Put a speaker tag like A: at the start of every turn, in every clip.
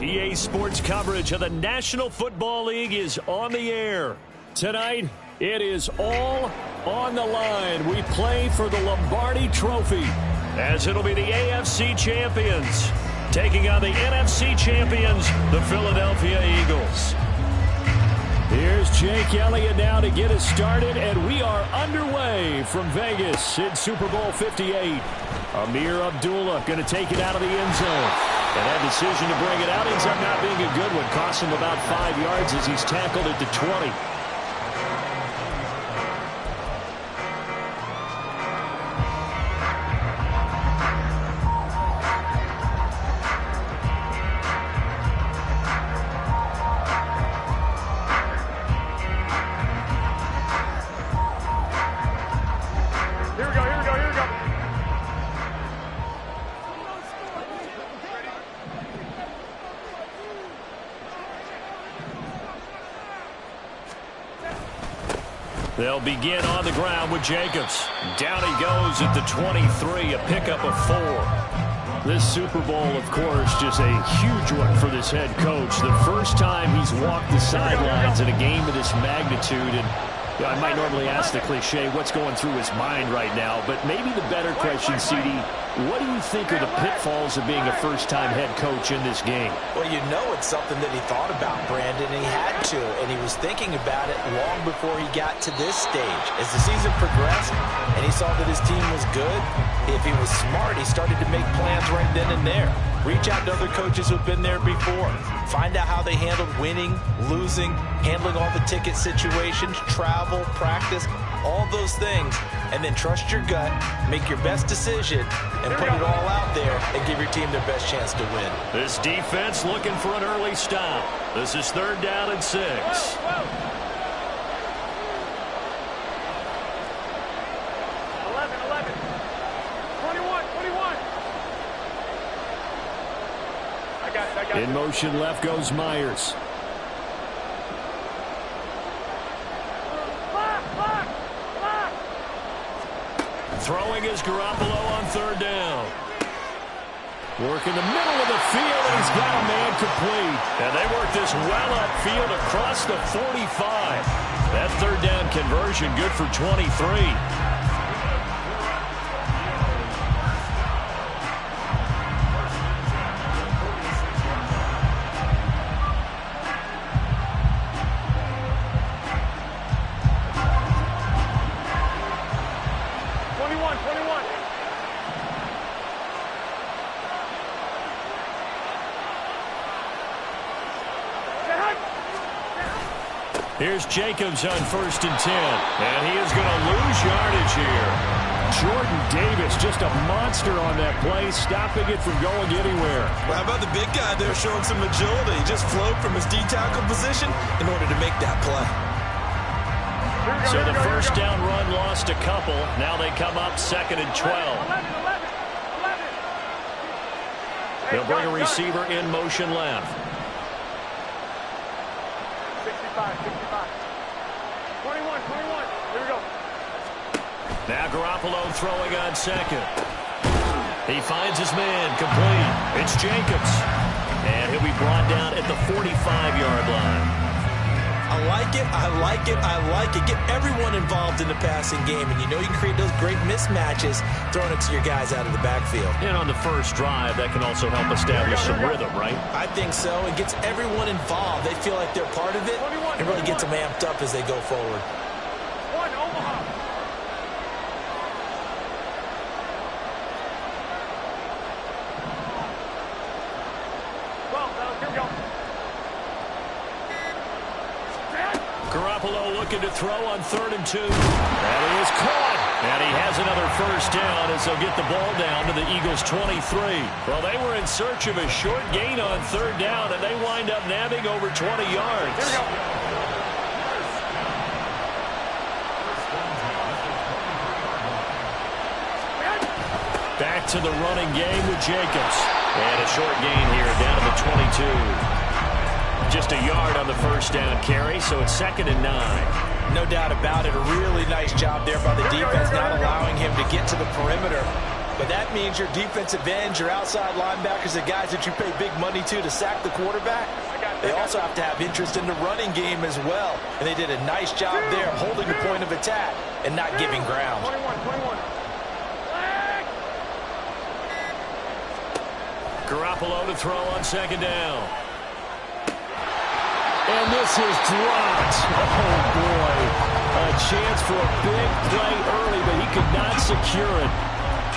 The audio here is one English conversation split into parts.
A: EA Sports coverage of the National Football League is on the air. Tonight, it is all on the line. We play for the Lombardi Trophy, as it'll be the AFC champions taking on the NFC champions, the Philadelphia Eagles. Here's Jake Elliott now to get us started, and we are underway from Vegas in Super Bowl 58. Amir Abdullah going to take it out of the end zone. And that decision to bring it out ends up not being a good one. Cost him about 5 yards as he's tackled at the 20. They'll begin on the ground with Jacobs. Down he goes at the 23, a pickup of 4. This Super Bowl, of course, just a huge one for this head coach. The first time he's walked the sidelines in a game of this magnitude. And I might normally ask the cliche, what's going through his mind right now? But maybe the better question, CD, what do you think are the pitfalls of being a first-time head coach in this game?
B: Well, you know it's something that he thought about, Brandon, and he had to. And he was thinking about it long before he got to this stage. As the season progressed and he saw that his team was good, if he was smart, he started to make plans right then and there. Reach out to other coaches who've been there before. Find out how they handled winning, losing, handling all the ticket situations, travel, practice, all those things. And then trust your gut, make your best decision, and put it all out there and give your team their best chance to win.
A: This defense looking for an early stop. This is 3rd down and 6. 21. In motion left goes Myers. Throwing is Garoppolo on 3rd down. Working the middle of the field, and he's got a man complete. And they work this well upfield across the 45. That 3rd down conversion good for 23. Here's Jacobs on 1st and 10. And he is going to lose yardage here. Jordan Davis, just a monster on that play, stopping it from going anywhere.
C: Well, how about the big guy there showing some agility? He just flowed from his D-tackle position in order to make that play.
A: So the first down run lost a couple. Now they come up 2nd and 12. They'll bring a receiver in motion left.
D: 21. Here we go.
A: Now Garoppolo throwing on 2nd. He finds his man complete. It's Jacobs. And he'll be brought down at the 45-yard line.
B: I like it. Get everyone involved in the passing game. And you know you can create those great mismatches throwing it to your guys out of the backfield.
A: And on the first drive, that can also help establish some rhythm, right?
B: I think so. It gets everyone involved. They feel like they're part of it. It really gets them amped up as they go forward.
A: Garoppolo looking to throw on 3rd and 2. That is caught. And he has another first down as they'll get the ball down to the Eagles' 23. Well, they were in search of a short gain on 3rd down, and they wind up nabbing over 20 yards. Here we go. Back to the running game with Jacobs. And a short gain here down to the 22. Just a yard on the first down carry, so it's 2nd and 9.
B: No doubt about it. A really nice job there by the defense, not allowing him to get to the perimeter. But that means your defensive ends, your outside linebackers, the guys that you pay big money to sack the quarterback, they also have to have interest in the running game as well. And they did a nice job there of holding the point of attack and not giving ground.
D: 21.
A: Garoppolo to throw on second down. And this is dropped. Oh, boy. A chance for a big play early, but he could not secure it.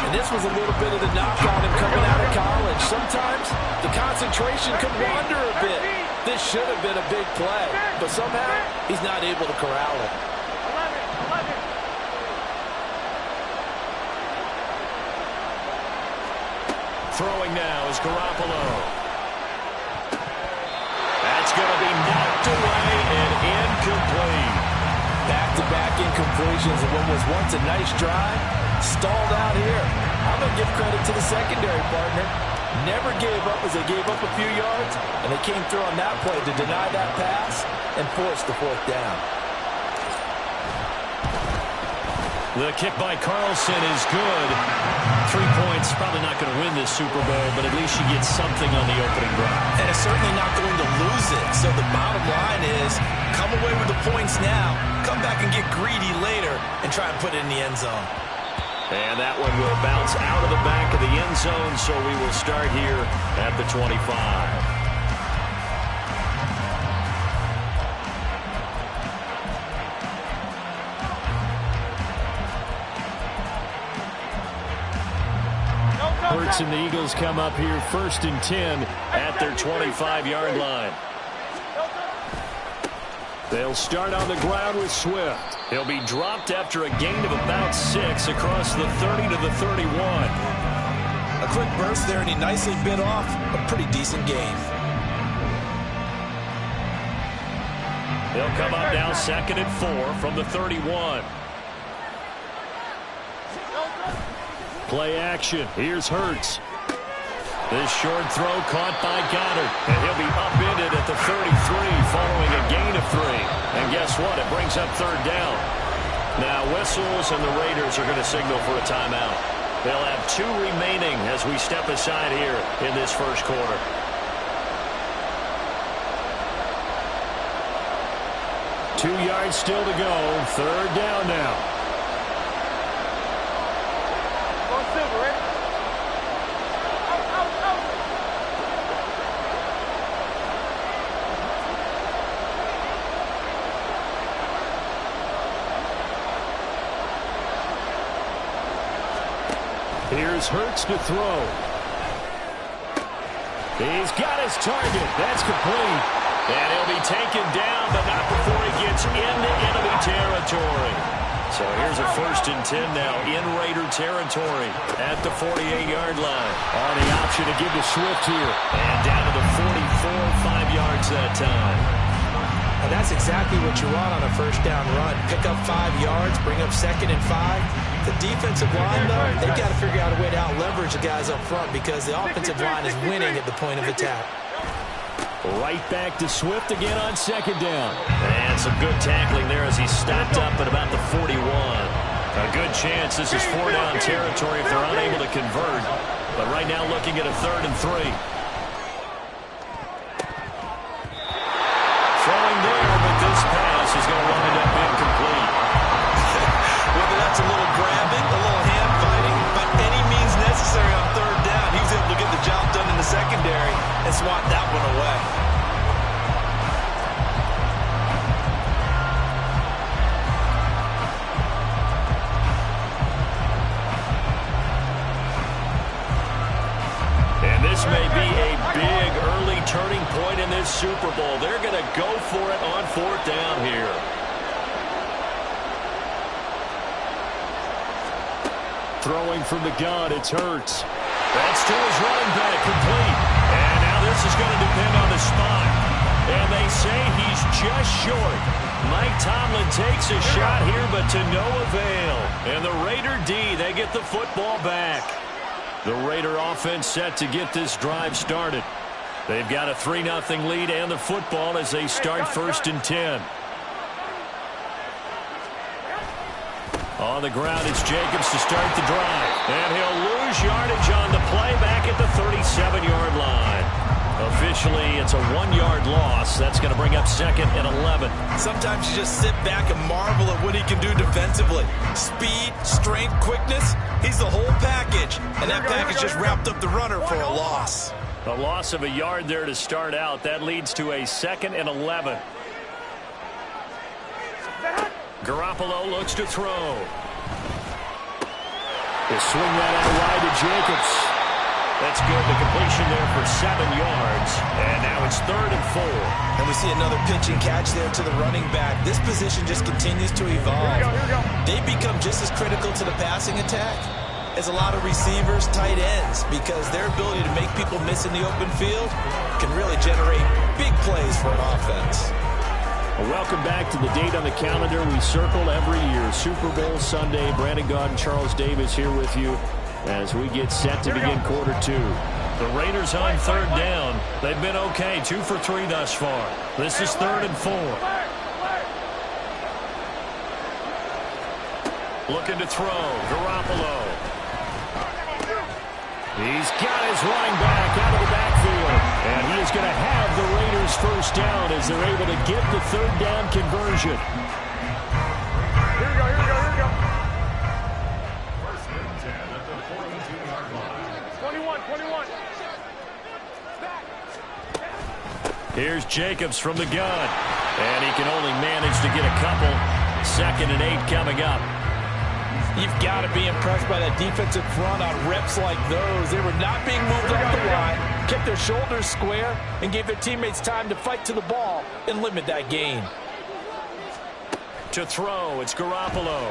B: And this was a little bit of the knock on him coming out of college. Sometimes the concentration can wander a bit. This should have been a big play, but somehow he's not able to corral it.
D: 11.
A: Throwing now is Garoppolo. That's going to be knocked away and incomplete.
B: Back-to-back incompletions of what was once a nice drive. Stalled out here. I'm going to give credit to the secondary partner. Never gave up as they gave up a few yards, and they came through on that play to deny that pass and force the fourth down.
A: The kick by Carlson is good. 3 points, probably not going to win this Super Bowl, but at least you get something on the opening drive.
B: And it's certainly not going to lose it. So the bottom line is, come away with the points now, come back and get greedy later, and try and put it in the end zone.
A: And that one will bounce out of the back of the end zone, so we will start here at the 25. Hurts and the Eagles come up here 1st and 10 at their 25-yard line. They'll start on the ground with Swift. He'll be dropped after a gain of about 6 across the 30 to the 31.
B: A quick burst there, and he nicely bit off a pretty decent gain.
A: They'll come up now 2nd and 4 from the 31. Play action. Here's Hurts. This short throw caught by Goddard, and he'll be upended at the 33 following a gain of 3. And guess what? It brings up 3rd down. Now whistles, and the Raiders are going to signal for a timeout. They'll have 2 remaining as we step aside here in this first quarter. Two yards still to go. 3rd down now. Here's Hurts to throw. He's got his target. That's complete. And he'll be taken down, but not before he gets into enemy territory. So here's a 1st and 10 now in Raider territory at the 48-yard line. On the option to give to Swift here. And down to the 44, 5 yards that time.
B: And that's exactly what you want on a 1st down run. Pick up 5 yards, bring up 2nd and 5. The defensive line, though, they've got to figure out a way to out-leverage the guys up front because the offensive line is winning at the point of attack.
A: Right back to Swift again on 2nd down. And some good tackling there as he stopped up at about the 41. A good chance this is 4-down territory if they're unable to convert. But right now looking at a 3rd and 3. Throwing there, but this pass is going to wind up incomplete.
C: Whether that's a little grabbing, a little hand fighting, by any means necessary on 3rd down, he was able to get the job done in the secondary and swat that one away.
A: And this may be a big early turning point in this Super Bowl. They're going to go for it on 4th down here. Throwing from the gun, it's Hurts. That's to his running back, complete. And now this is going to depend on the spot. And they say he's just short. Mike Tomlin takes a shot here, but to no avail. And the Raider D, they get the football back. The Raider offense set to get this drive started. They've got a 3-0 lead and the football as they start 1st and 10. On the ground, it's Jacobs to start the drive. And he'll lose yardage on the play back at the 37-yard line. Officially, it's a 1-yard loss. That's going to bring up 2nd and 11.
C: Sometimes you just sit back and marvel at what he can do defensively. Speed, strength, quickness. He's the whole package. And that package just wrapped up the runner for a loss.
A: A loss of a yard there to start out. That leads to a 2nd and 11. Garoppolo looks to throw. He'll swing that out wide to Jacobs. That's good. The completion there for 7 yards. And now it's 3rd and 4.
B: And we see another pitch and catch there to the running back. This position just continues to evolve.
D: Here we go.
B: They become just as critical to the passing attack as a lot of receivers, tight ends, because their ability to make people miss in the open field can really generate big plays for an offense.
A: Well, welcome back to the date on the calendar we circle every year. Super Bowl Sunday. Brandon Gaud and Charles Davis here with you as we get set to begin quarter 2. The Raiders on 3rd down. They've been okay. 2 for 3 thus far. This is 3rd and 4. Looking to throw. Garoppolo. He's got his running back out of the backfield. And he is going to have the Raiders first down as they're able to get the 3rd down conversion.
D: Here we go, here we go, here we go. 21.
A: Here's Jacobs from the gun. And he can only manage to get a couple. 2nd and 8 coming up.
B: You've got to be impressed by that defensive front on reps like those. They were not being moved off the line, kept their shoulders square, and gave their teammates time to fight to the ball and limit that gain.
A: To throw, it's Garoppolo.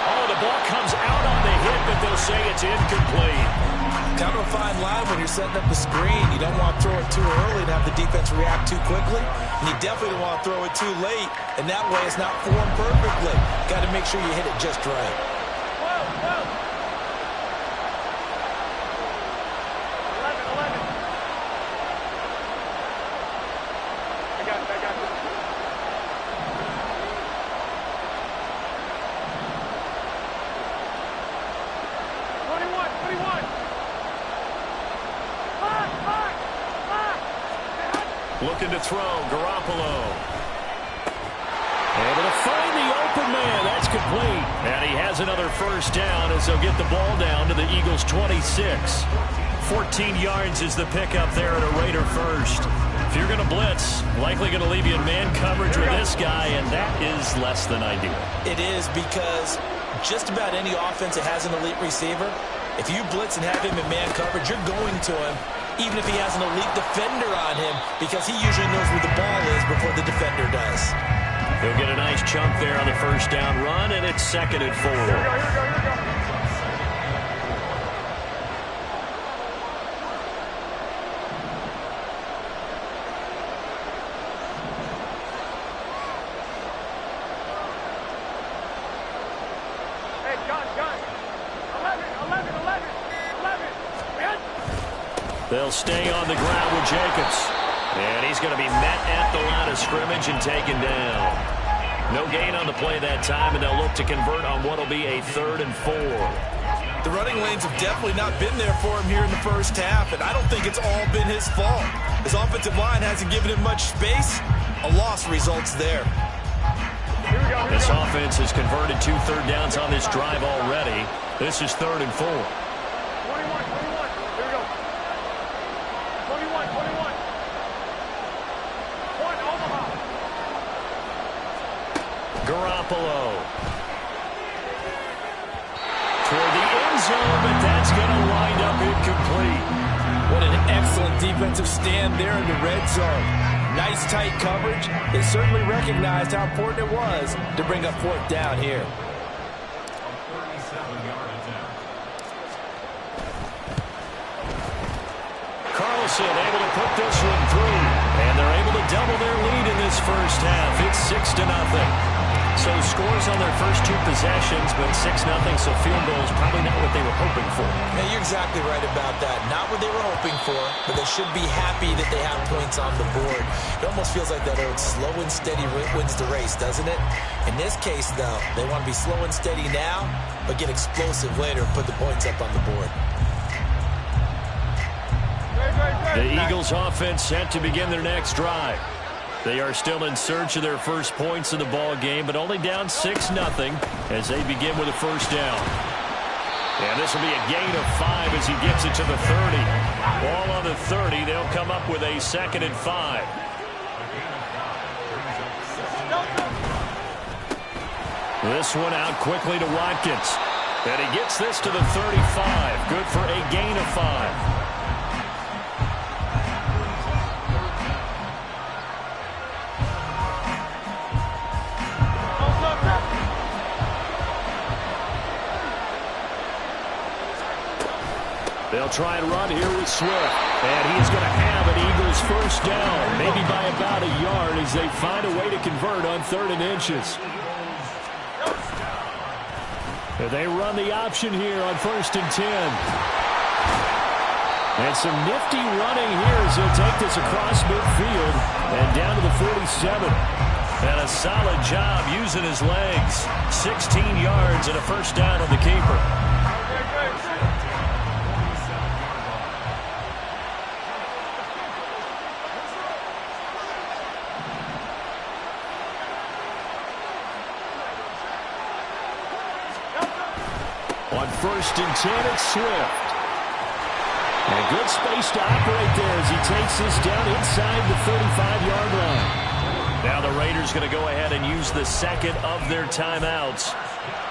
A: Oh, the ball comes out on the hit, but they'll say it's incomplete.
B: Kind of a fine line when you're setting up the screen. You don't want to throw it too early and have the defense react too quickly. And you definitely don't want to throw it too late. And that way it's not formed perfectly. Got to make sure you hit it just right.
D: 11. I got it. 21.
A: Looking to throw, Garoppolo. Able to find the open man. That's complete. And he has another first down as they'll get the ball down to the Eagles' 26. 14 yards is the pickup there at a Raider first. If you're going to blitz, likely going to leave you in man coverage with this guy, and that is less than ideal.
B: It is, because just about any offense that has an elite receiver, if you blitz and have him in man coverage, you're going to him, even if he has an elite defender on him, because he usually knows where the ball is before the defender does.
A: He'll get a nice chunk there on the first down run, and it's 2nd and 4.
D: Here we go. Hey, gun. 11.
A: They'll stay on the ground with Jacobs. And he's going to be met at the line of scrimmage and taken down. No gain on the play that time, and they'll look to convert on what will be a 3rd and 4.
C: The running lanes have definitely not been there for him here in the first half, and I don't think it's all been his fault. His offensive line hasn't given him much space. A loss results there.
D: Here we go.
A: This offense has converted 2 third downs on this drive already. This is 3rd and 4.
D: 21. Here we go. 21. One, Omaha.
A: Garoppolo. Toward the end zone, but that's going to wind up incomplete.
B: What an excellent defensive stand there in the red zone. Nice tight coverage. They certainly recognized how important it was to bring up 4th down here.
A: Carlson able to put this one through. And they're able to double their lead in this first half. It's 6-0. So scores on their first 2 possessions, but 6-0, so field goal is probably not what they were hoping for.
B: Yeah, you're exactly right about that. Not what they were hoping for, but they should be happy that they have points on the board. It almost feels like that old slow and steady wins the race, doesn't it? In this case, though, they want to be slow and steady now, but get explosive later and put the points up on the board.
A: The Eagles offense set to begin their next drive. They are still in search of their first points in the ball game, but only down 6-0 as they begin with a first down. And this will be a gain of 5 as he gets it to the 30. Ball on the 30. They'll come up with a 2nd and 5. This one out quickly to Watkins. And he gets this to the 35. Good for a gain of 5. They'll try and run here with Swift. And he's going to have an Eagles first down, maybe by about a yard as they find a way to convert on 3rd and inches. They run the option here on 1st and 10. And some nifty running here as he'll take this across midfield and down to the 47. And a solid job using his legs. 16 yards and a first down on the keeper. On 1st and 10, it's Swift. And good space to operate there as he takes this down inside the 35-yard line. Now the Raiders going to go ahead and use the second of their timeouts.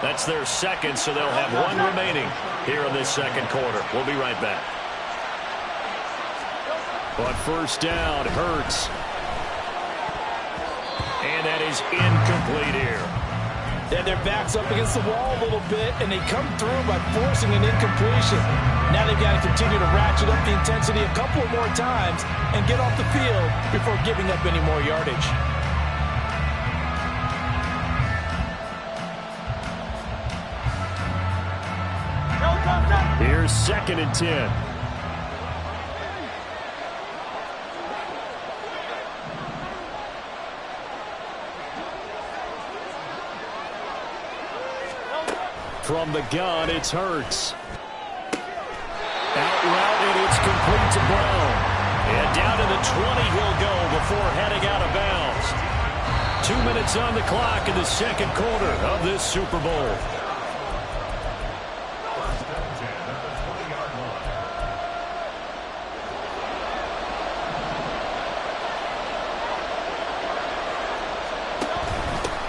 A: That's their second, so they'll have 1 remaining here in this second quarter. We'll be right back. On 1st down, Hurts. And that is incomplete here.
B: And their back's up against the wall a little bit, and they come through by forcing an incompletion. Now they've got to continue to ratchet up the intensity a couple more times and get off the field before giving up any more yardage.
A: Here's 2nd and 10. From the gun, it's Hurts. Out route, and it's complete to Brown. And down to the 20 he'll go before heading out of bounds. 2 minutes on the clock in the second quarter of this Super Bowl.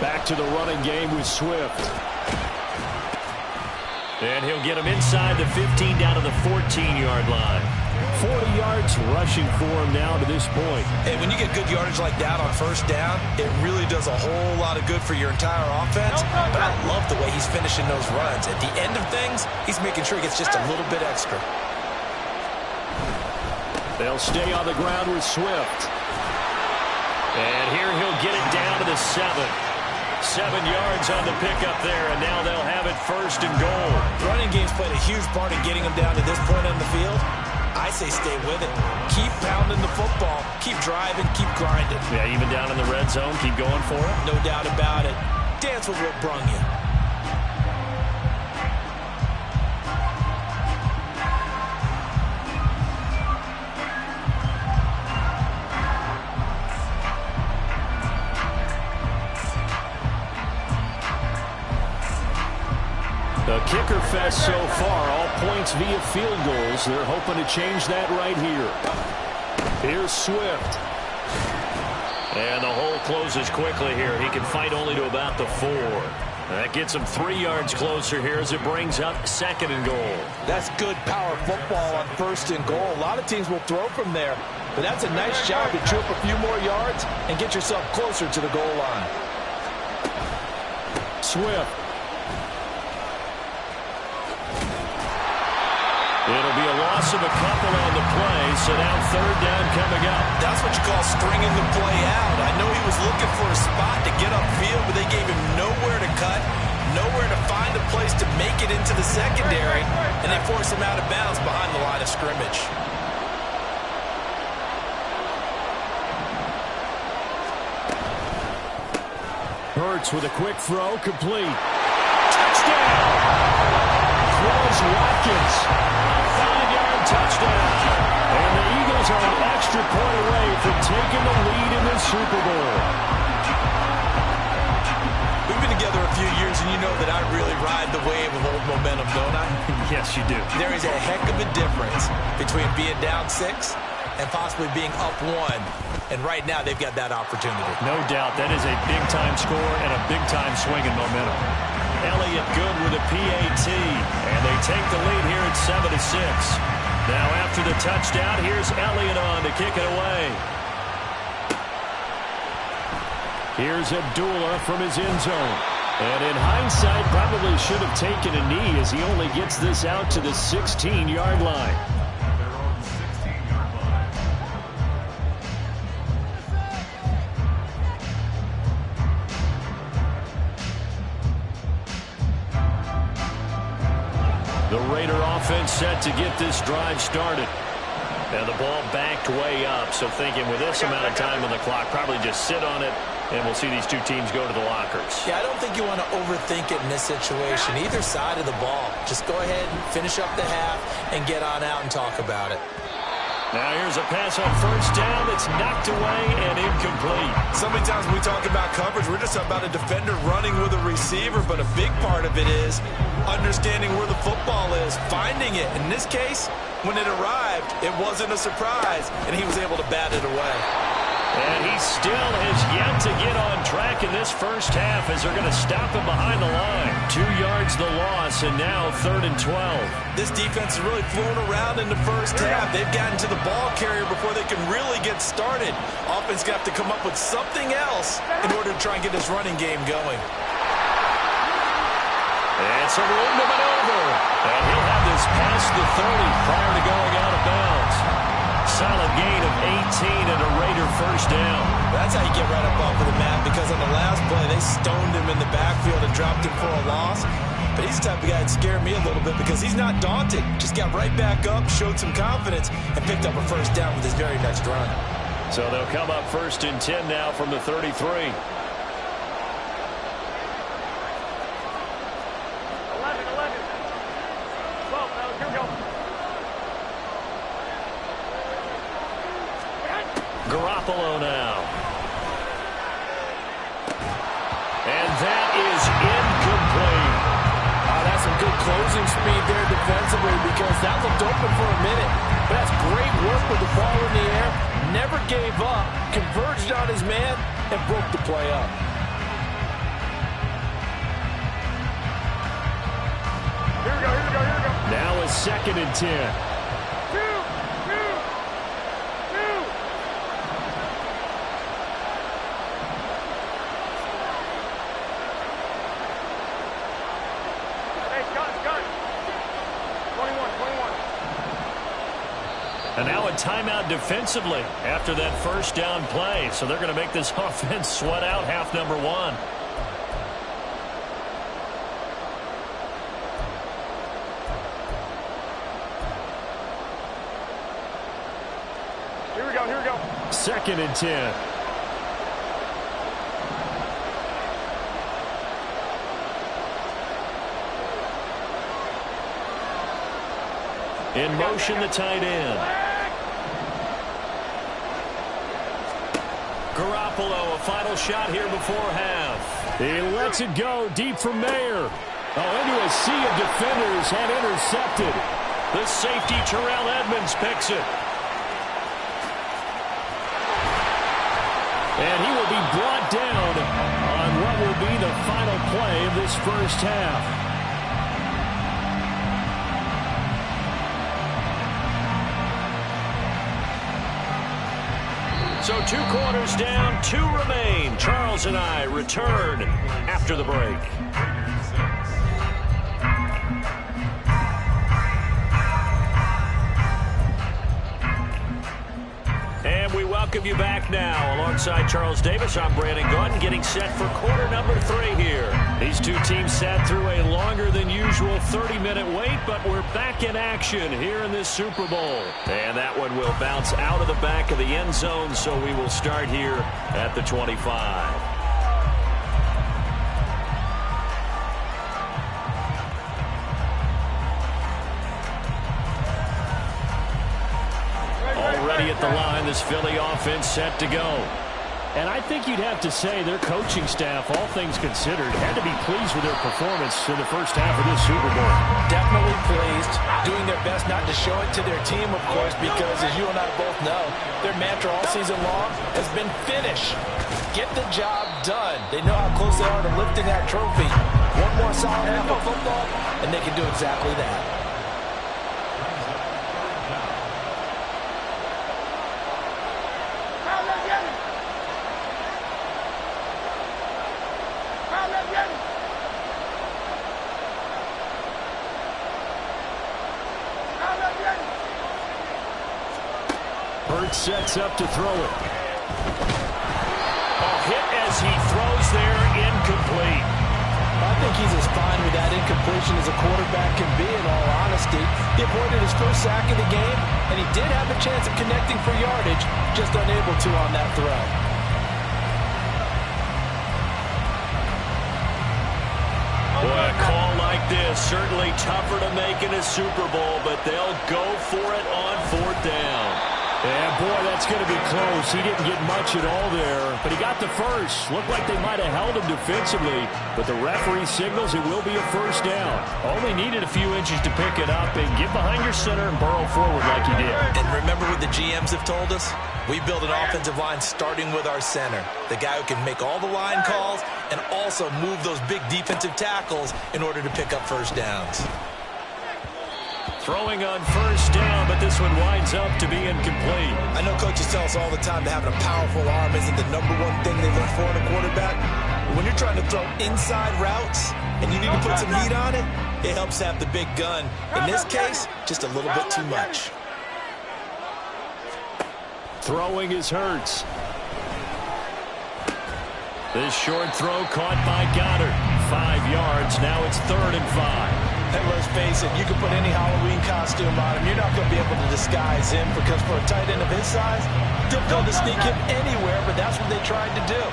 A: Back to the running game with Swift. And he'll get him inside the 15 down to the 14-yard line. 40 yards rushing for him now to this point.
C: Hey, when you get good yardage like that on 1st down, it really does a whole lot of good for your entire offense. But I love the way he's finishing those runs. At the end of things, he's making sure he gets just a little bit extra.
A: They'll stay on the ground with Swift. And here he'll get it down to the 7. 7 yards on the pickup there, and now they'll have it 1st and goal.
B: Running game's played a huge part in getting him down to this point on the field. I say stay with it. Keep pounding the football. Keep driving. Keep grinding.
A: Yeah, even down in the red zone, keep going for it.
B: No doubt about it. Dance with what brung you.
A: The kicker fest so far, all points via field goals. They're hoping to change that right here. Here's Swift. And the hole closes quickly here. He can fight only to about the 4. That gets him 3 yards closer here as it brings up 2nd and goal.
B: That's good power football on 1st and goal. A lot of teams will throw from there, but that's a nice job to trip a few more yards and get yourself closer to the goal line.
A: Swift. It'll be a loss of a couple on the play, so now 3rd down coming up.
C: That's what you call stringing the play out. I know he was looking for a spot to get upfield, but they gave him no
B: the secondary, and they force him out of bounds behind the line of scrimmage.
A: Hurts with a quick throw, complete. Touchdown! Throws Watkins. A 5-yard touchdown. And the Eagles are an extra point away from taking the lead in the Super Bowl.
B: We've been together a few years, and you know that I really ride the wave of old momentum, don't I?
A: Yes, you do.
B: There is a heck of a difference between being down 6 and possibly being up 1. And right now, they've got that opportunity.
A: No doubt. That is a big-time score and a big-time swing in momentum. Elliott good with a PAT. And they take the lead here at 7-6. Now, after the touchdown, here's Elliott on to kick it away. Here's Abdullah from his end zone. And in hindsight, probably should have taken a knee as he only gets this out to the 16-yard line. The Raider offense set to get this drive started. And the ball backed way up, so thinking with this amount of time on the clock, probably just sit on it, and we'll see these two teams go to the lockers.
B: Yeah, I don't think you want to overthink it in this situation. Either side of the ball. Just go ahead and finish up the half and get on out and talk about it.
A: Now here's a pass on first down that's knocked away and incomplete.
C: So many times when we talk about coverage, we're just talking about a defender running with a receiver, but a big part of it is understanding where the football is, finding it. In this case, when it arrived, it wasn't a surprise, and he was able to bat it away.
A: And he still has yet to get on track in this first half as they're going to stop him behind the line. 2 yards the loss, and now 3rd and 12.
C: This defense has really flown around in the first half. They've gotten to the ball carrier before they can really get started. Offense got to come up with something else in order to try and get this running game going.
A: And some room to maneuver. And he'll have this past the 30 prior to going out of bounds. Solid gain of 18 and a Raider first down.
B: That's how you get right up off of the mat, because on the last play, they stoned him in the backfield and dropped him for a loss. But he's the type of guy that scared me a little bit because he's not daunted. Just got right back up, showed some confidence, and picked up a first down with his very next run.
A: So they'll come up 1st and 10 now from the 33.
D: 11. 12, now, here we go.
A: Garoppolo now. And that is incomplete.
E: That's some good closing speed there defensively, because that looked open for a minute. But that's great work with the ball in the air. Never gave up, converged on his man, and broke the play up.
D: Here we go.
A: Now a 2nd and 10. And now a timeout defensively after that first down play. So they're going to make this offense sweat out half number 1.
D: Here we go.
A: 2nd and 10. In motion, the tight end. Garoppolo, a final shot here before half. He lets it go deep for Mayer. Into a sea of defenders and intercepted. The safety, Terrell Edmonds, picks it. And he will be brought down on what will be the final play of this first half. So 2 quarters down, 2 remain. Charles and I return after the break. And we welcome welcome you back now. Alongside Charles Davis, I'm Brandon Gunn, getting set for quarter number 3 here. These two teams sat through a longer than usual 30-minute wait, but we're back in action here in this Super Bowl. And that one will bounce out of the back of the end zone, so we will start here at the 25. Already at the line, this Philly offense set to go.
F: And I think you'd have to say their coaching staff, all things considered, had to be pleased with their performance in the first half of this Super Bowl.
E: Definitely pleased, doing their best not to show it to their team, of course, because as you and I both know, their mantra all season long has been finish. Get the job done. They know how close they are to lifting that trophy. One more solid half of football, and they can do exactly that.
A: Sets up to throw it. A hit as he throws there, incomplete.
E: I think he's as fine with that incompletion as a quarterback can be, in all honesty. He avoided his first sack of the game, and he did have a chance of connecting for yardage, just unable to on that throw.
A: Boy, a call like this, certainly tougher to make in a Super Bowl, but they'll go for it on 4th down.
F: Yeah, boy, that's going to be close. He didn't get much at all there, but he got the first. Looked like they might have held him defensively, but the referee signals it will be a first down. Only needed a few inches to pick it up and get behind your center and burrow forward like he did.
C: And remember what the GMs have told us? We build an offensive line starting with our center, the guy who can make all the line calls and also move those big defensive tackles in order to pick up first downs.
A: Throwing on first down, but this one winds up to be incomplete.
C: I know coaches tell us all the time that having a powerful arm isn't the #1 thing they look for in a quarterback. But when you're trying to throw inside routes and you need to put some heat on it, it helps have the big gun. In this case, just a little bit too much.
A: Throwing is Hurts. This short throw caught by Goddard. 5 yards. Now it's 3rd and 5.
E: And let's face it, you can put any Halloween costume on him. You're not going to be able to disguise him because for a tight end of his size, difficult to sneak him anywhere, but that's what they tried to do.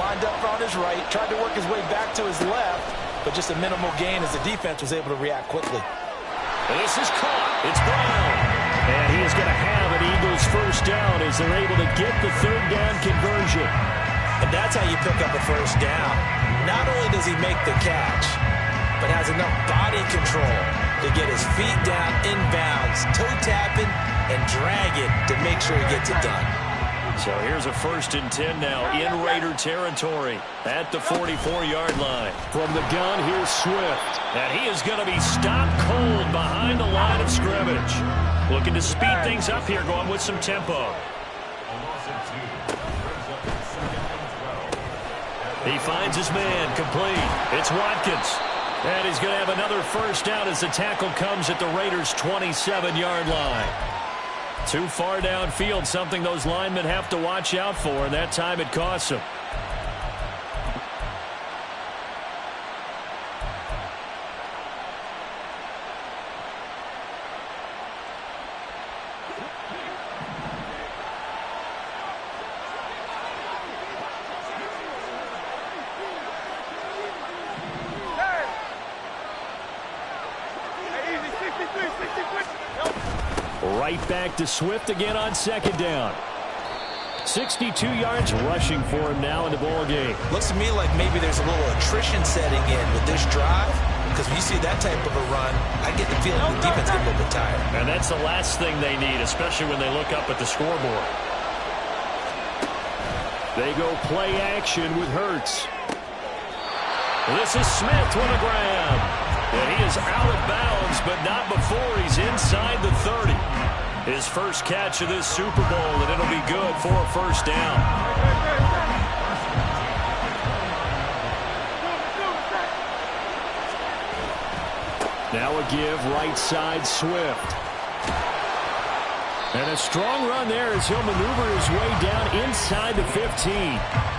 E: Lined up on his right, tried to work his way back to his left, but just a minimal gain as the defense was able to react quickly.
A: This is caught. It's Brown. And he is going to have an Eagles first down as they're able to get the 3rd down conversion.
C: And that's how you pick up a first down. Not only does he make the catch, but has enough body control to get his feet down inbounds, toe tapping, and drag it to make sure he gets it done.
A: So here's a 1st and 10 now in Raider territory at the 44-yard line. From the gun, here's Swift. And he is going to be stopped cold behind the line of scrimmage. Looking to speed things up here, going with some tempo. He finds his man, complete. It's Watkins. And he's going to have another first down as the tackle comes at the Raiders' 27-yard line. Too far downfield, something those linemen have to watch out for, and that time it costs them. Right back to Swift again on 2nd down. 62 yards rushing for him now in the ball game.
C: Looks to me like maybe there's a little attrition setting in with this drive, because when you see that type of a run, I get the feeling the defense gets a little bit tired.
A: And that's the last thing they need, especially when they look up at the scoreboard. They go play action with Hurts. This is Smith with a grab. And he is out of bounds, but not before he's inside the 30. His first catch of this Super Bowl, and it'll be good for a first down. Now a give right side Swift. And a strong run there as he'll maneuver his way down inside the 15.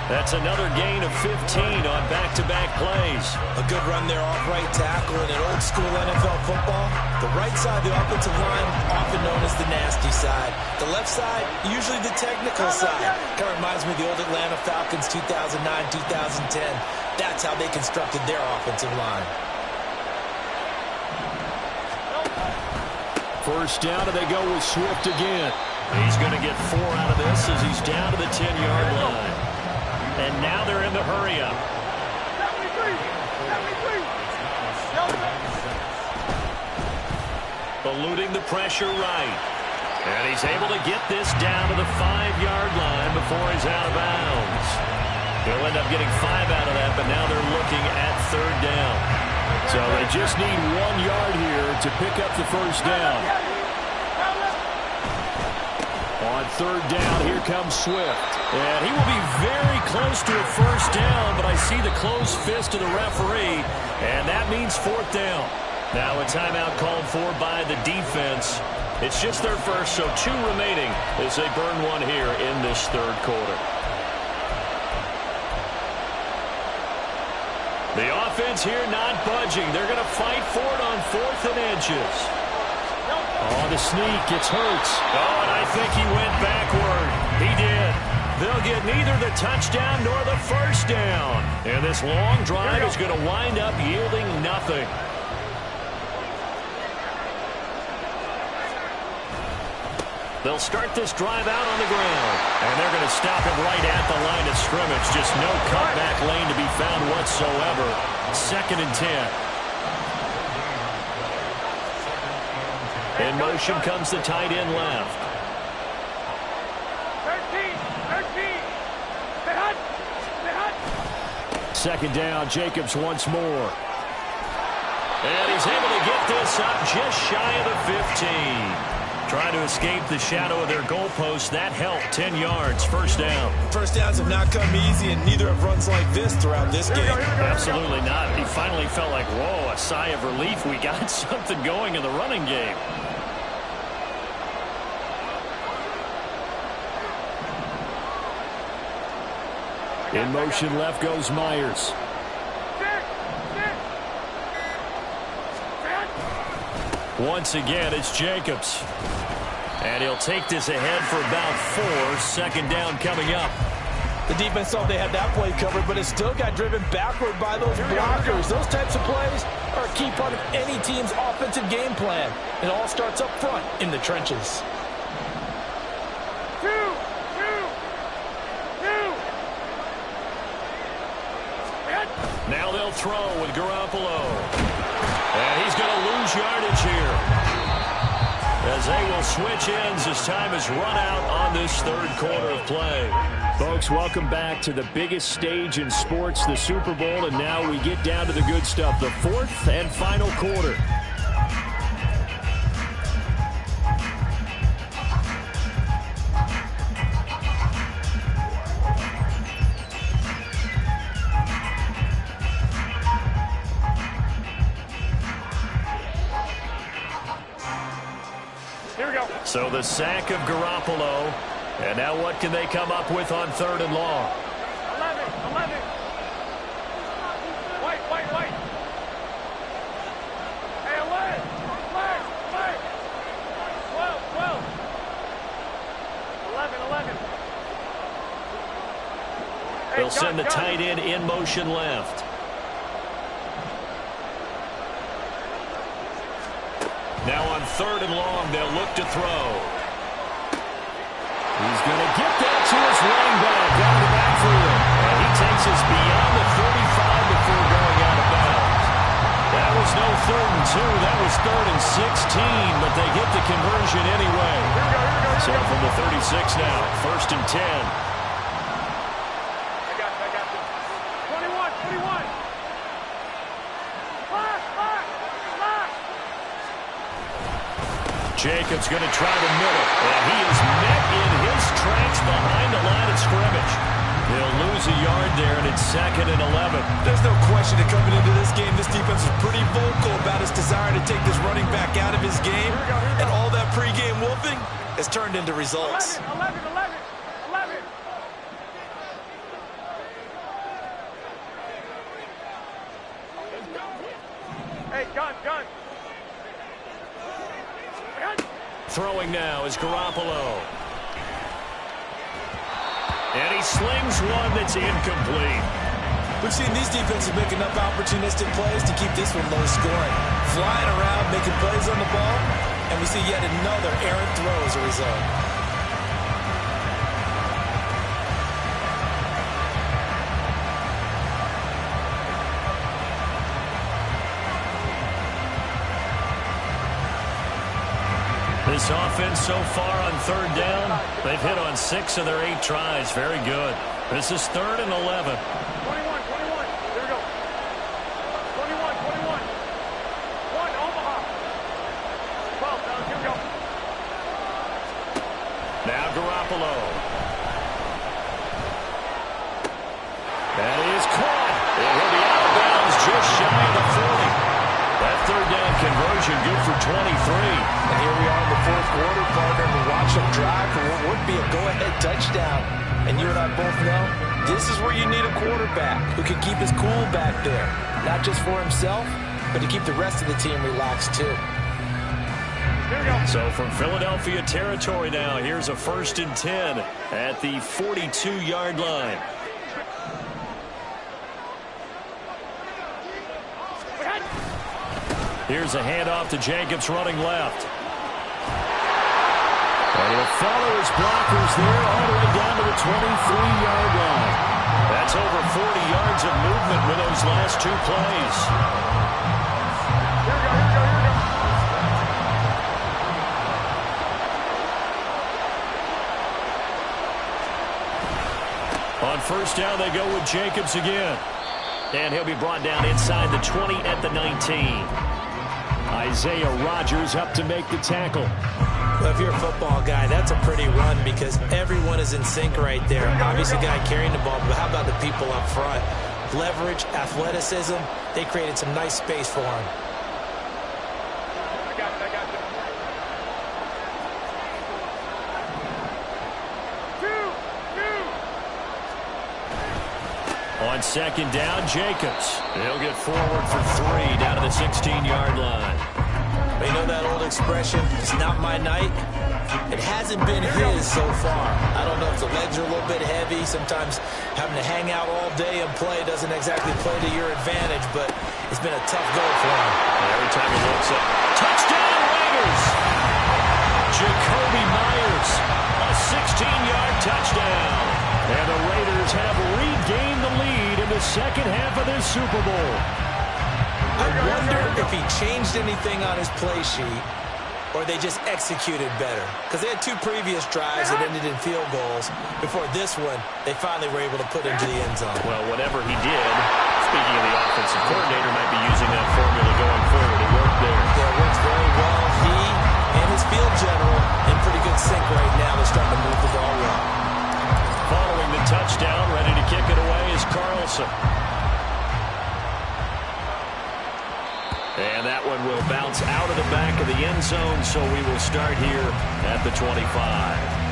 A: That's another gain of 15 on back-to-back plays.
B: A good run there off right tackle in an old-school NFL football. The right side of the offensive line, often known as the nasty side. The left side, usually the technical side. Kind of reminds me of the old Atlanta Falcons 2009-2010. That's how they constructed their offensive line.
A: First down, and they go with Swift again. He's going to get 4 out of this as he's down to the 10-yard line. And now they're in the hurry-up. Eluding the pressure right. And he's able to get this down to the 5-yard line before he's out of bounds. He'll end up getting 5 out of that, but now they're looking at 3rd down. So they just need 1 yard here to pick up the first down. On 3rd down, here comes Swift. And he will be very close to a first down, but I see the closed fist of the referee, and that means 4th down. Now a timeout called for by the defense. It's just their first, so 2 remaining as they burn 1 here in this 3rd quarter. The offense here not budging. They're going to fight for it on 4th and inches. Oh, the sneak. It's Hurts. Oh, and I think he went backward. He did. They'll get neither the touchdown nor the first down. And this long drive is going to wind up yielding nothing. They'll start this drive out on the ground. And they're going to stop him right at the line of scrimmage. Just no cutback lane to be found whatsoever. 2nd and 10. In motion comes the tight end left. 2nd down, Jacobs once more. And he's able to get this up just shy of the 15. Trying to escape the shadow of their goalpost. That helped. 10 yards. First down.
B: First downs have not come easy, and neither have runs like this throughout this game.
A: Absolutely not. He finally felt like, whoa, a sigh of relief. We got something going in the running game. In motion left goes Myers. Once again, it's Jacobs. And he'll take this ahead for about 4. 2nd down coming up.
E: The defense thought they had that play covered, but it still got driven backward by those blockers. Those types of plays are a key part of any team's offensive game plan. It all starts up front in the trenches.
D: 2.
A: Now they'll throw with Garoppolo. And he's going to lose yardage here, as they will switch ends as time has run out on this 3rd quarter of play. Folks, welcome back to the biggest stage in sports, the Super Bowl, and now we get down to the good stuff, the 4th and final quarter. So the sack of Garoppolo. And now what can they come up with on 3rd and long?
D: 11. Wait. Hey, 11. 12. 11.
A: They'll send the tight end in motion left. Now on 3rd and long, they'll look to throw. He's going to get that to his running back out of the backfield. And he takes us beyond the 35 before going out of bounds. That was no 3rd and 2. That was 3rd and 16, but they get the conversion anyway. So from the 36 now, 1st and 10.
D: I got you. 21.
A: Jacobs going to try the middle, and he is met in his tracks behind the line of scrimmage. He'll lose a yard there, and it's 2nd and 11.
C: There's no question that coming into this game, this defense is pretty vocal about its desire to take this running back out of his game. And all that pregame wolfing,
B: has turned into results.
D: 11. Hey, gun.
A: Throwing now is Garoppolo. And he slings one that's incomplete.
B: We've seen these defenses make enough opportunistic plays to keep this one low scoring. Flying around, making plays on the ball, and we see yet another errant throw as a result.
A: This offense so far on third down, they've hit on 6 of their 8 tries. Very good. This is 3rd and 11.
D: 21. Here we go. 21. 1, Omaha. 12, now here we go.
A: Now Garoppolo. That is caught. It will be out of bounds just shy of the 40. That third down conversion good for 23.
B: And here we are in the 4th quarter, partner, and watch them drive for what would be a go-ahead touchdown. And you and I both know this is where you need a quarterback who can keep his cool back there. Not just for himself, but to keep the rest of the team relaxed too.
A: So from Philadelphia territory now, here's a 1st and 10 at the 42-yard line. Here's a handoff to Jacobs running left. And he'll follow his blockers there all the way down to the 23-yard line. That's over 40 yards of movement with those last 2 plays.
D: Here we go.
A: On 1st down, they go with Jacobs again. And he'll be brought down inside the 20 at the 19. Isaiah Rodgers up to make the tackle.
B: Well, if you're a football guy, that's a pretty run because everyone is in sync right there. Obviously, the guy carrying the ball, but how about the people up front? Leverage, athleticism, they created some nice space for him.
D: I got you. 2.
A: On 2nd down, Jacobs. He'll get forward for 3 down to the 16-yard line.
B: You know that old expression, it's not my night? It hasn't been his so far. I don't know if the legs are a little bit heavy. Sometimes having to hang out all day and play doesn't exactly play to your advantage, but it's been a tough go for him.
A: Every time he looks up, touchdown Raiders! Jacoby Myers, a 16-yard touchdown. And the Raiders have regained the lead in the second half of this Super Bowl.
B: I wonder if he changed anything on his play sheet or they just executed better. Because they had 2 previous drives that ended in field goals. Before this one, they finally were able to put into the end zone.
A: Well, whatever he did, speaking of the offensive coordinator, might be using that formula going forward. It worked there.
B: Yeah, it works very well. He and his field general in pretty good sync right now. They're starting to move the ball well.
A: Following the touchdown, ready to kick it away is Carlson. And that one will bounce out of the back of the end zone, so we will start here at the 25.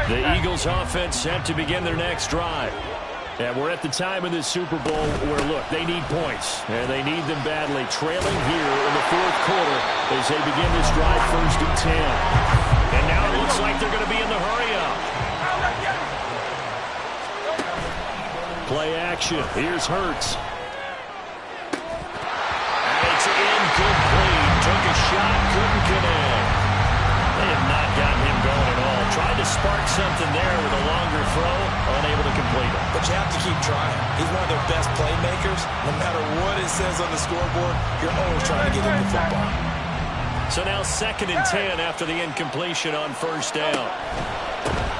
A: The Eagles offense set to begin their next drive. And we're at the time in this Super Bowl where, look, they need points, and they need them badly. Trailing here in the 4th quarter as they begin this drive 1st and 10. And now it looks like they're going to be in the hurry-up. Play action. Here's Hurts. And it's incomplete. Took a shot, couldn't connect. They have not gotten him going at all. Tried to spark something there with a longer throw, unable to complete it.
B: But you have to keep trying. He's one of their best playmakers. No matter what it says on the scoreboard, you're always trying to get him the football.
A: So now 2nd and 10 after the incompletion on 1st down.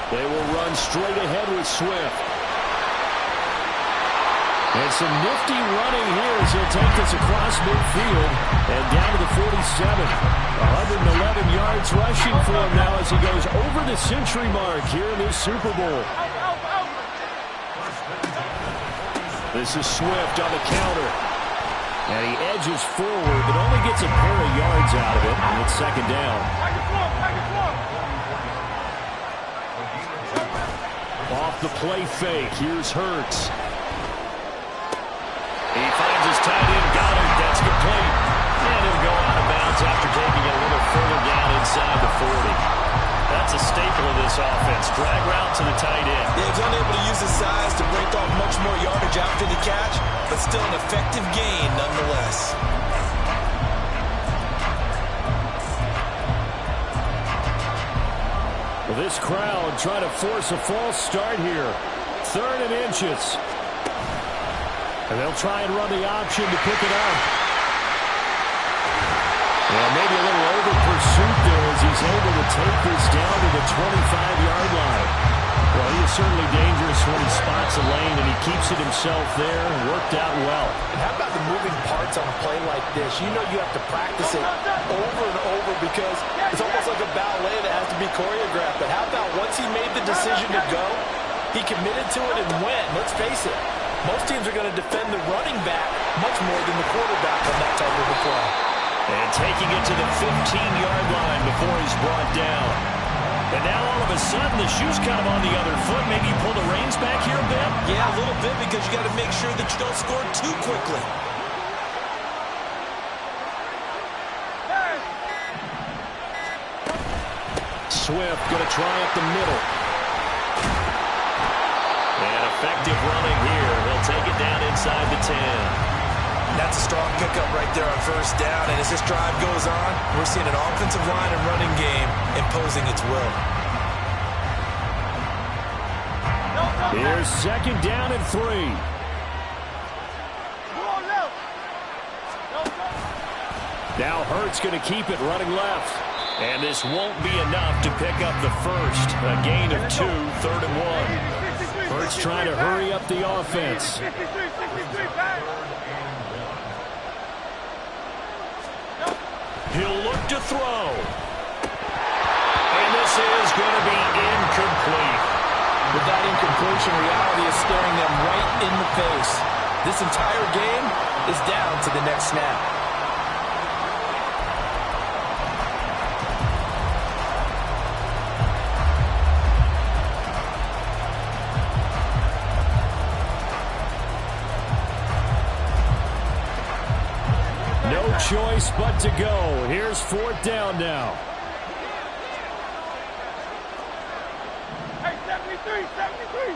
A: They will run straight ahead with Swift. And some nifty running here as he'll take this across midfield and down to the 47. 111 yards rushing for him now as he goes over the century mark here in this Super Bowl. This is Swift on the counter. And he edges forward, but only gets a pair of yards out of it, and it's second down. Off the play fake, here's Hurts. He finds his tight end, Goddard. That's complete. And he'll go out of bounds after taking it a little further down inside the 40. That's a staple of this offense. Drag route to the tight end.
C: Yeah, he's unable to use his size to break off much more yardage after the catch, but still an effective gain nonetheless.
A: Well, this crowd trying to force a false start here. 3rd and inches. And they'll try and run the option to pick it up. Well, maybe a little over pursuit there as he's able to take this down to the 25-yard line. Well, he is certainly dangerous when he spots a lane, and he keeps it himself there. Worked out well.
E: And how about the moving parts on a play like this? You know you have to practice it over and over because it's almost like a ballet that has to be choreographed. But how about once he made the decision to go, he committed to it and went. Let's face it, most teams are going to defend the running back much more than the quarterback on that type of a play.
A: And taking it to the 15-yard line before he's brought down. And now all of a sudden the shoe's kind of on the other foot. Maybe you pull the reins back here a bit?
C: Yeah, a little bit because you got to make sure that you don't score too quickly.
A: Swift going to try up the middle. And effective running here. He'll take it down inside the 10.
C: That's a strong pickup right there on first down. And as this drive goes on, we're seeing an offensive line and running game imposing its will.
A: Here's 2nd down and 3. Now Hurts going to keep it running left. And this won't be enough to pick up the first. A gain of 2, 3rd and 1. Hurts trying to hurry up the offense. He'll look to throw. And this is going to be incomplete.
E: With that incompletion, reality is staring them right in the face. This entire game is down to the next snap.
A: Choice but to go. Here's 4th down now.
D: Hey, 73, 73.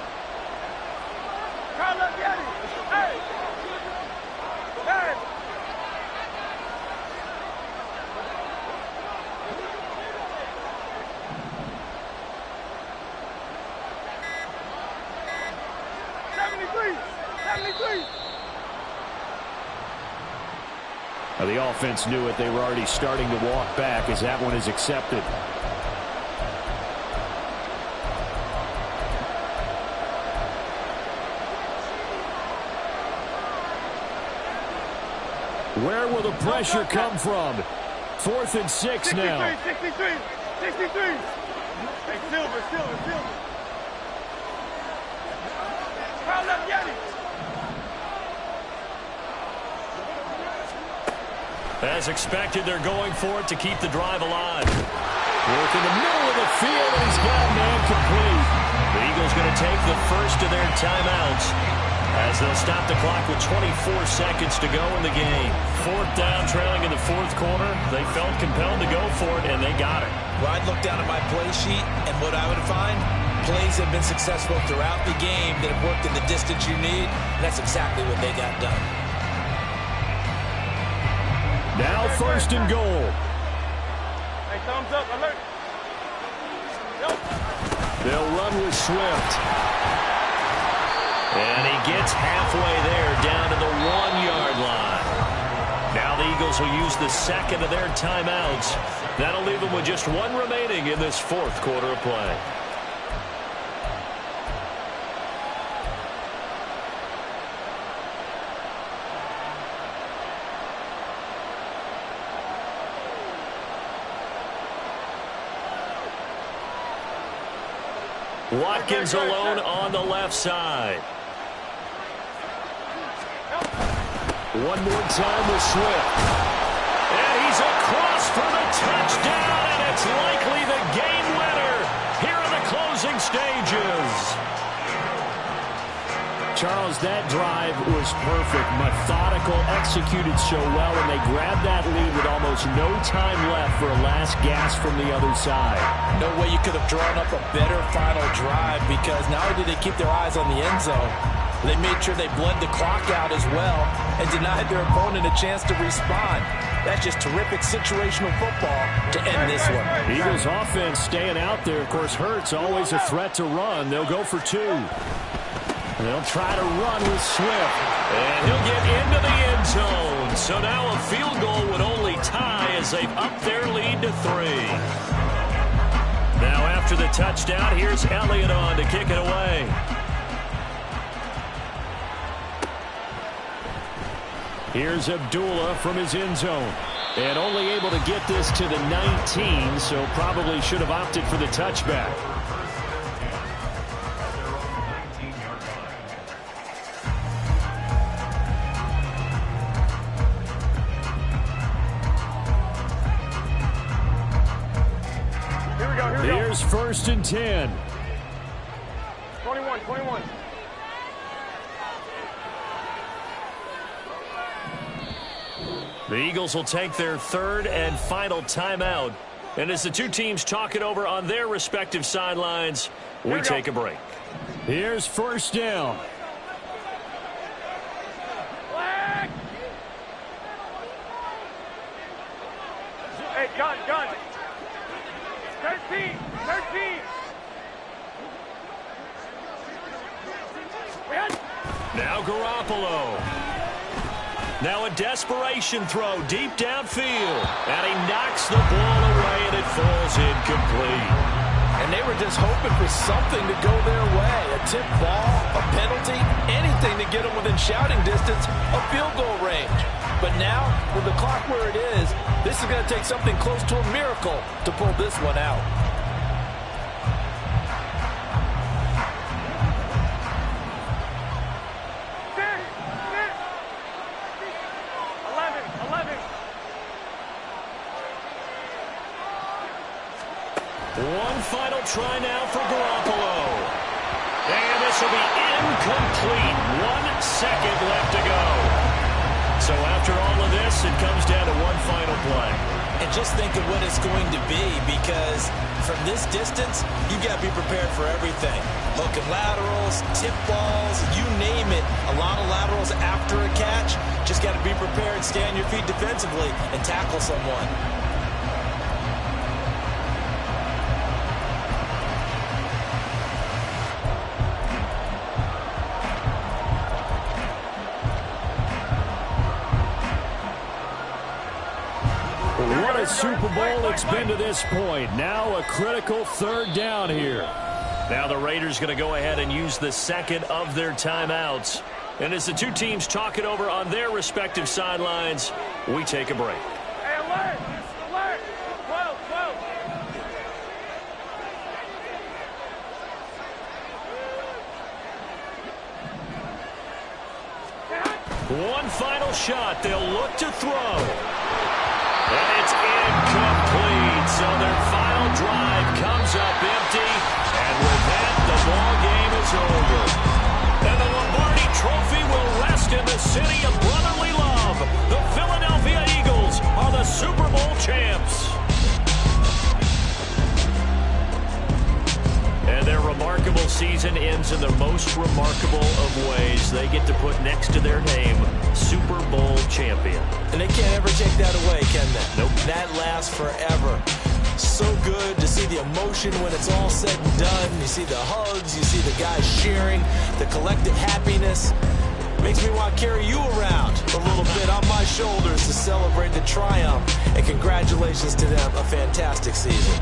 D: Carl up, get it. Hey. Hey.
A: The offense knew it. They were already starting to walk back as that one is accepted. Where will the pressure come from? 4th and 6 now.
D: 63. Hey, Silver. Carl up, get it.
A: As expected, they're going for it to keep the drive alive. Work in the middle of the field, and he's got a man complete. The Eagles going to take the first of their timeouts as they'll stop the clock with 24 seconds to go in the game. 4th down, trailing in the 4th quarter. They felt compelled to go for it, and they got it.
C: Well, I'd look down at my play sheet, and what I would find, plays have been successful throughout the game that have worked in the distance you need, and that's exactly what they got done.
A: Now 1st and goal.
D: Hey, thumbs up, alert.
A: They'll run with Swift. And he gets halfway there, down to the 1-yard line. Now the Eagles will use the second of their timeouts. That'll leave them with just one remaining in this 4th quarter of play. Watkins alone on the left side. One more time with Swift. And he's across for the touchdown, and it's likely the game winner here in the closing stages. Charles, that drive was perfect. Methodical, executed so well, and they grabbed that lead with almost no time left for a last gasp from the other side.
E: No way you could have drawn up a better final drive, because not only did they keep their eyes on the end zone, they made sure they bled the clock out as well and denied their opponent a chance to respond. That's just terrific situational football to end this one.
A: Eagles offense staying out there. Of course, Hurts always a threat to run. They'll go for two. They'll try to run with Swift. And he'll get into the end zone. So now a field goal would only tie as they've upped their lead to 3. Now after the touchdown, here's Elliott on to kick it away. Here's Abdullah from his end zone. And only able to get this to the 19, so probably should have opted for the touchback. Here's 1st and 10.
D: 21.
A: The Eagles will take their 3rd and final timeout. And as the two teams talk it over on their respective sidelines, we take a break. Here's 1st down.
D: Flag! Hey, gun. 13.
A: Now Garoppolo. Now a desperation throw deep downfield. And he knocks the ball away, and it falls incomplete.
E: And they were just hoping for something to go their way. A tip ball, a penalty, anything to get them within shouting distance of field goal range. But now, with the clock where it is, this is going to take something close to a miracle to pull this one out.
A: One final try now for Garoppolo. And this will be incomplete. 1 second left to go. So after all of this, it comes down to one final play.
B: And just think of what it's going to be, because from this distance, you've got to be prepared for everything. Hook and laterals, tip balls, you name it. A lot of laterals after a catch. Just got to be prepared, stay on your feet defensively, and tackle someone.
A: What a Super Bowl it's been to this point. Now a critical 3rd down here. Now the Raiders going to go ahead and use the 2nd of their timeouts. And as the two teams talk it over on their respective sidelines, we take a break.
D: Hey, alert! 12.
A: One final shot. They'll look to throw. And it's incomplete. So their final drive comes up empty. And with that, the ball game is over. And the Lombardi Trophy will rest in the city of brotherly love. The Philadelphia Eagles are the Super Bowl champs. And their remarkable season ends in the most remarkable of ways. They get to put next to their name, Super Bowl champion.
B: And they can't ever take that away, can they?
A: Nope.
B: That lasts forever. So good to see the emotion when it's all said and done. You see the hugs, you see the guys cheering, the collective happiness. Makes me want to carry you around a little bit on my shoulders to celebrate the triumph. And congratulations to them, a fantastic season.